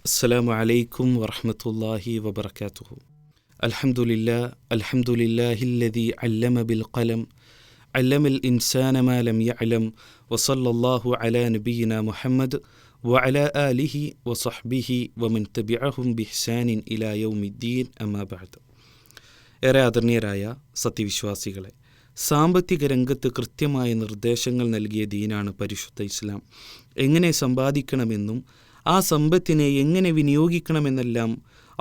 അസ്സലാമു അലൈക്കും വറഹ്മത്തുള്ളാഹി വബറകാതുഹു. അൽഹംദുലില്ലാഹില്ലദീ അല്ലമ ബിൽ ഖലം അല്ലമൽ ഇൻസാന മാ ലം യഅലം വസല്ലല്ലാഹു അലാ നബിയിനാ മുഹമ്മദ് വഅലാ ആലിഹി വസഹ്ബിഹി വമൻ തബിഅഹും ബിഹ്സാനിൻ ഇലാ യൗമിദ്ദീൻ അമ്മാ ബഅദ്. ഏറെ ആദരണീയരായ സത്യവിശ്വാസികളെ, സാമ്പത്തിക രംഗത്ത് കൃത്യമായ നിർദ്ദേശങ്ങൾ നൽകിയ ദീനാണ് പരിശുദ്ധ ഇസ്ലാം. എങ്ങനെ സമ്പാദിക്കണമെന്നും ആ സമ്പത്തിനെ എങ്ങനെ വിനിയോഗിക്കണമെന്നെല്ലാം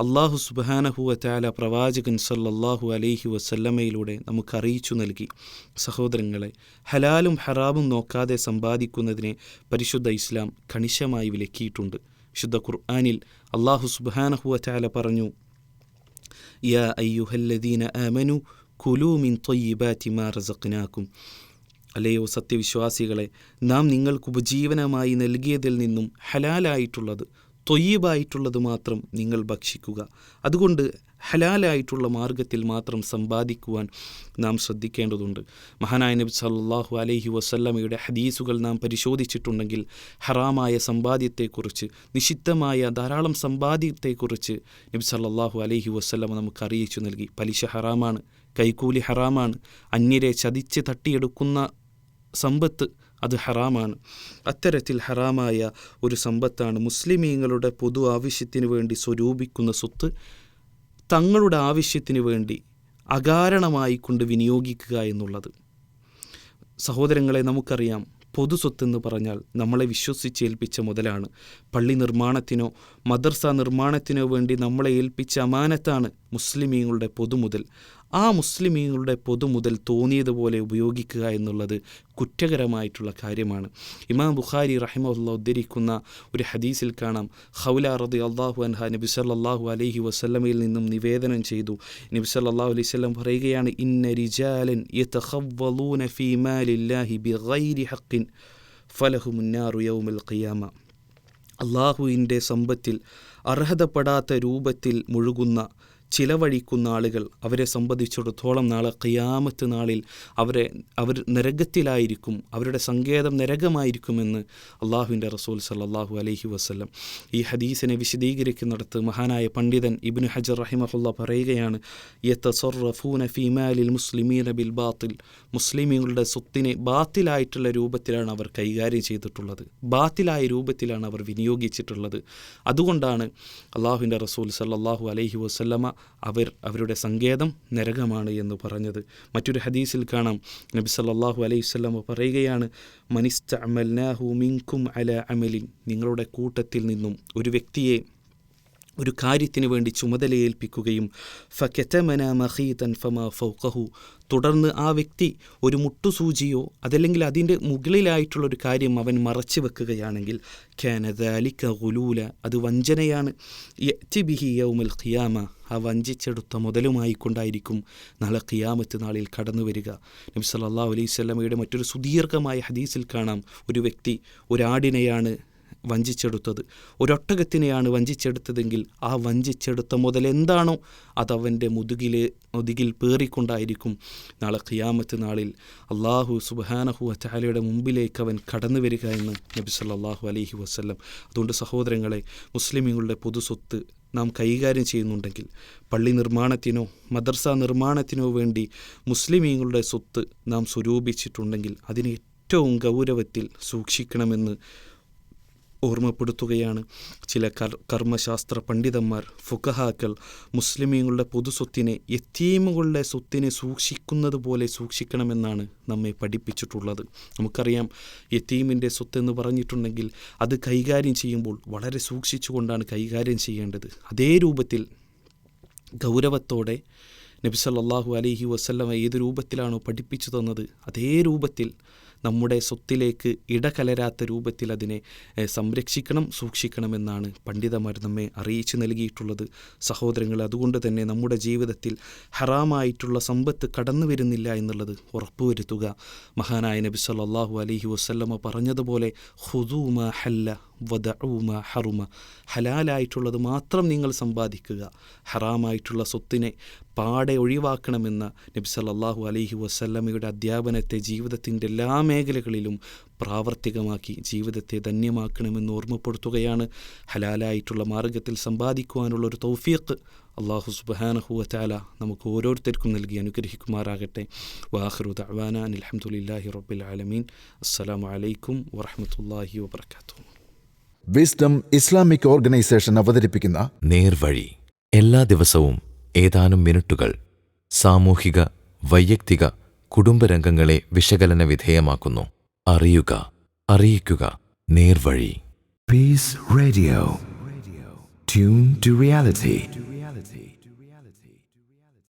അള്ളാഹു സുബ്ഹാനഹു വ തആല പ്രവാചകൻ സല്ലല്ലാഹു അലൈഹി വസല്ലമയിലൂടെ നമുക്ക് അറിയിച്ചു നൽകി. സഹോദരങ്ങളെ, ഹലാലും ഹറാമും നോക്കാതെ സമ്പാദിക്കുന്നതിനെ പരിശുദ്ധ ഇസ്ലാം കണിശമായി വിലക്കിയിട്ടുണ്ട്. വിശുദ്ധ ഖുർആനിൽ അള്ളാഹു സുബ്ഹാനഹു വ തആല പറഞ്ഞു, യാ അയ്യുഹല്ലദീന ആമനു കുലൂ മിൻ ത്വയ്യിബാതി മാ റസഖ്നാകും. അല്ലയോ സത്യവിശ്വാസികളെ, നാം നിങ്ങൾക്ക് ഉപജീവനമായി നൽകിയതിൽ നിന്നും ഹലാലായിട്ടുള്ളത്, ത്വയ്യിബായിട്ടുള്ളത് മാത്രം നിങ്ങൾ ഭക്ഷിക്കുക. അതുകൊണ്ട് ഹലാലായിട്ടുള്ള മാർഗത്തിൽ മാത്രം സമ്പാദിക്കുവാൻ നാം ശ്രദ്ധിക്കേണ്ടതുണ്ട്. മഹാനായ നബി സല്ലല്ലാഹു അലൈഹി വസല്ലമയുടെ ഹദീസുകൾ നാം പരിശോധിച്ചിട്ടുണ്ടെങ്കിൽ ഹറാമായ സമ്പാദ്യത്തെക്കുറിച്ച്, നിഷിദ്ധമായ ധാരാളം സമ്പാദ്യത്തെക്കുറിച്ച് നബി സല്ലല്ലാഹു അലൈഹി വസല്ലമ നമുക്ക് അറിയിച്ചു നൽകി. പലിശ ഹറാമാണ്, കൈക്കൂലി ഹറാമാണ്, അന്യരെ ചതിച്ച് തട്ടിയെടുക്കുന്ന സമ്പത്ത് അത് ഹറാമാണ്. അത്തരത്തിൽ ഹറാമായ ഒരു സമ്പത്താണ് മുസ്ലിമീങ്ങളുടെ പൊതു ആവശ്യത്തിന് വേണ്ടി സ്വരൂപിക്കുന്ന സ്വത്ത് തങ്ങളുടെ ആവശ്യത്തിന് വേണ്ടി അകാരണമായി കൊണ്ട് വിനിയോഗിക്കുക എന്നുള്ളത്. സഹോദരങ്ങളെ, നമുക്കറിയാം, പൊതു സ്വത്തെന്ന് പറഞ്ഞാൽ നമ്മളെ വിശ്വസിച്ചേൽപ്പിച്ച മുതലാണ്. പള്ളി നിർമ്മാണത്തിനോ മദ്രസ നിർമ്മാണത്തിനോ വേണ്ടി നമ്മളെ ഏൽപ്പിച്ച അമാനത്താണ് മുസ്ലിമീങ്ങളുടെ പൊതുമുതൽ. ആ മുസ്ലിമീങ്ങളുടെ പൊതുമുതൽ തോന്നിയതുപോലെ ഉപയോഗിക്കുക എന്നുള്ളത് കുറ്റകരമായിട്ടുള്ള കാര്യമാണ്. ഇമാം ബുഖാരി റഹിമഹുല്ലാഹ് ഉദ്ധരിക്കുന്ന ഒരു ഹദീസിൽ കാണാം, ഖൗല റളിയല്ലാഹു അൻഹ നബി സല്ലല്ലാഹു അലൈഹി വസല്ലമയിൽ നിന്നും നിവേദനം ചെയ്തു. നബി സല്ലല്ലാഹു അലൈഹി വസല്ലം പറയുകയാണ്, ഇന്ന റിജാലൻ യതഖവ്വലൂന ഫീ മാലില്ലാഹി ബിഗൈരി ഹഖ്ഖിൻ ഫലഹുമുൻ നാറു യൗമൽ ഖിയാമ. അള്ളാഹുവിൻ്റെ സമ്പത്തിൽ അർഹതപ്പെടാത്ത രൂപത്തിൽ മുഴുകുന്ന ചിലവഴിക്കുന്ന ആളുകൾ, അവരെ സംബന്ധിച്ചിടത്തോളം നാളെ ഖിയാമത്ത് നാളിൽ അവർ നരകത്തിലായിരിക്കും, അവരുടെ സങ്കേതം നരകമായിരിക്കുമെന്ന് അള്ളാഹുവിൻ്റെ റസൂൽ സല്ലല്ലാഹു അലൈഹി വസല്ലം. ഈ ഹദീസിനെ വിശദീകരിക്കുന്നിടത്ത് മഹാനായ പണ്ഡിതൻ ഇബ്നു ഹജർ റഹിമഹുല്ലാഹ് പറയുകയാണ്, യതസറഫൂന ഫീ മാലിൽ മുസ്ലിമീന ബിൽ ബാത്തിൽ. മുസ്ലിമീങ്ങളുടെ സ്വത്തിനെ ബാത്തിലായിട്ടുള്ള രൂപത്തിലാണ് അവർ കൈകാര്യം ചെയ്തിട്ടുള്ളത്, ബാത്തിലായ രൂപത്തിലാണ് അവർ വിനിയോഗിച്ചിട്ടുള്ളത്. അതുകൊണ്ടാണ് അള്ളാഹുവിൻ്റെ റസൂൽ സല്ലല്ലാഹു അലൈഹി വസല്ലമ അവരുടെ സങ്കേതം നരകമാണ് എന്ന് പറഞ്ഞത്. മറ്റൊരു ഹദീസിൽ കാണാം, നബി സല്ലല്ലാഹു അലൈഹി വസല്ലം പറയുകയാണ്, മനിസ്തഅമൽനാഹു മിൻകും അലാ അമലിൻ. നിങ്ങളുടെ കൂട്ടത്തിൽ നിന്നും ഒരു വ്യക്തിയെ ഒരു കാര്യത്തിന് വേണ്ടി ചുമതലയേൽപ്പിക്കുകയും ഫകതമന മഖീതൻ ഫമാ ഫൗഖഹു, തുടർന്ന് ആ വ്യക്തി ഒരു മുട്ടുസൂചിയോ അതല്ലെങ്കിൽ അതിൻ്റെ മുകളിലായിട്ടുള്ളൊരു കാര്യം അവൻ മറച്ചു വെക്കുകയാണെങ്കിൽ കാന ദാലിക ഗുലൂല, അത് വഞ്ചനയാണ്. യഅതി ബിഹി യൗമൽ ഖിയാമ, ആ വഞ്ചിച്ചെടുത്ത മുതലുമായി കൊണ്ടായിരിക്കും നാളെ ഖിയാമത്ത് നാളിൽ കടന്നു വരിക. നബി സല്ലല്ലാഹു അലൈഹി വസല്ലമയുടെ മറ്റൊരു സുദീർഘമായ ഹദീസിൽ കാണാം, ഒരു വ്യക്തി ഒരാടിനെയാണ് വഞ്ചിച്ചെടുത്തത്, ഒരൊട്ടകത്തിനെയാണ് വഞ്ചിച്ചെടുത്തതെങ്കിൽ ആ വഞ്ചിച്ചെടുത്ത മുതൽ എന്താണോ അതവൻ്റെ മുതുകിൽ പേറിക്കൊണ്ടായിരിക്കും നാളെ ഖിയാമത്ത് നാളിൽ അള്ളാഹു സുബ്ഹാനഹു വ തആലയുടെ മുമ്പിലേക്ക് അവൻ കടന്നു വരിക എന്ന് നബി സല്ലല്ലാഹു അലൈഹി വസല്ലം. അതുകൊണ്ട് സഹോദരങ്ങളെ, മുസ്ലിമീങ്ങളുടെ പൊതു സ്വത്ത് നാം കൈകാര്യം ചെയ്യുന്നുണ്ടെങ്കിൽ, പള്ളി നിർമ്മാണത്തിനോ മദ്രസ നിർമ്മാണത്തിനോ വേണ്ടി മുസ്ലിമീങ്ങളുടെ സ്വത്ത് നാം സ്വരൂപിച്ചിട്ടുണ്ടെങ്കിൽ അതിനെ ഏറ്റവും ഗൗരവത്തിൽ സൂക്ഷിക്കണമെന്ന് ഓർമ്മപ്പെടുത്തുകയാണ്. ചില കർമ്മശാസ്ത്ര പണ്ഡിതന്മാർ, ഫുഖഹാക്കൾ മുസ്ലിമീങ്ങളുടെ പൊതുസ്വത്തിനെ യതീമുകളുടെ സ്വത്തിനെ സൂക്ഷിക്കുന്നത് പോലെ സൂക്ഷിക്കണമെന്നാണ് നമ്മെ പഠിപ്പിച്ചിട്ടുള്ളത്. നമുക്കറിയാം, യതീമിൻ്റെ സ്വത്തെന്ന് പറഞ്ഞിട്ടുണ്ടെങ്കിൽ അത് കൈകാര്യം ചെയ്യുമ്പോൾ വളരെ സൂക്ഷിച്ചുകൊണ്ടാണ് കൈകാര്യം ചെയ്യേണ്ടത്. അതേ രൂപത്തിൽ ഗൗരവത്തോടെ നബി സല്ലല്ലാഹു അലൈഹി വസല്ലം ഏത് രൂപത്തിലാണോ പഠിപ്പിച്ചു തന്നത് അതേ രൂപത്തിൽ നമ്മുടെ സ്വത്തിലേക്ക് ഇടകലരാത്ത രൂപത്തിൽ അതിനെ സംരക്ഷിക്കണം, സൂക്ഷിക്കണമെന്നാണ് പണ്ഡിതന്മാർ നമ്മെ അറിയിച്ചു നൽകിയിട്ടുള്ളത്. സഹോദരങ്ങൾ, അതുകൊണ്ട് തന്നെ നമ്മുടെ ജീവിതത്തിൽ ഹറാമായിട്ടുള്ള സമ്പത്ത് കടന്നു വരുന്നില്ല എന്നുള്ളത് ഉറപ്പുവരുത്തുക. മഹാനായ നബി സല്ലല്ലാഹു അലൈഹി വസല്ലമ പറഞ്ഞതുപോലെ ഖുദൂ മാ ഹല്ല വദഉ മാ ഹറുമ. ഹലാലായിട്ടുള്ളത് മാത്രം നിങ്ങൾ സമ്പാദിക്കുക, ഹറാമായിട്ടുള്ള സ്വത്തിനെ പാടെ ഒഴിവാക്കണമെന്ന നബി സല്ലല്ലാഹു അലൈഹി വസല്ലമയുടെ അധ്യാപനത്തെ ജീവിതത്തിൻ്റെ എല്ലാ മേഖലകളിലും പ്രാവർത്തികമാക്കി ജീവിതത്തെ ധന്യമാക്കണമെന്ന് ഓർമ്മപ്പെടുത്തുകയാണ്. ഹലാലായിട്ടുള്ള മാർഗത്തിൽ സമ്പാദിക്കുവാനുള്ള ഒരു തൗഫീഖ് അല്ലാഹു സുബ്ഹാനഹു വ തആല നമുക്ക് ഓരോരുത്തർക്കും നൽകി അനുഗ്രഹിക്കുമാറാകട്ടെ. വആഖിറു ദഅ്വാനാ അനിൽ ഹംദുലില്ലാഹി റബ്ബിൽ ആലമീൻ. അസ്സലാമു അലൈക്കും വറഹ്മത്തുള്ളാഹി വബറകാതുഹു. വിസ്ഡം ഇസ്ലാമിക് ഓർഗനൈസേഷൻ അവതരിപ്പിക്കുന്ന നേർവഴി എല്ലാ ദിവസവും ഏതാനും മിനിറ്റുകൾ സാമൂഹിക, വൈയക്തിക, കുടുംബരംഗങ്ങളെ വിശകലന വിധേയമാക്കുന്നു. അറിയുക, അറിയിക്കുക. നേർവഴി. Peace Radio. Tune to reality.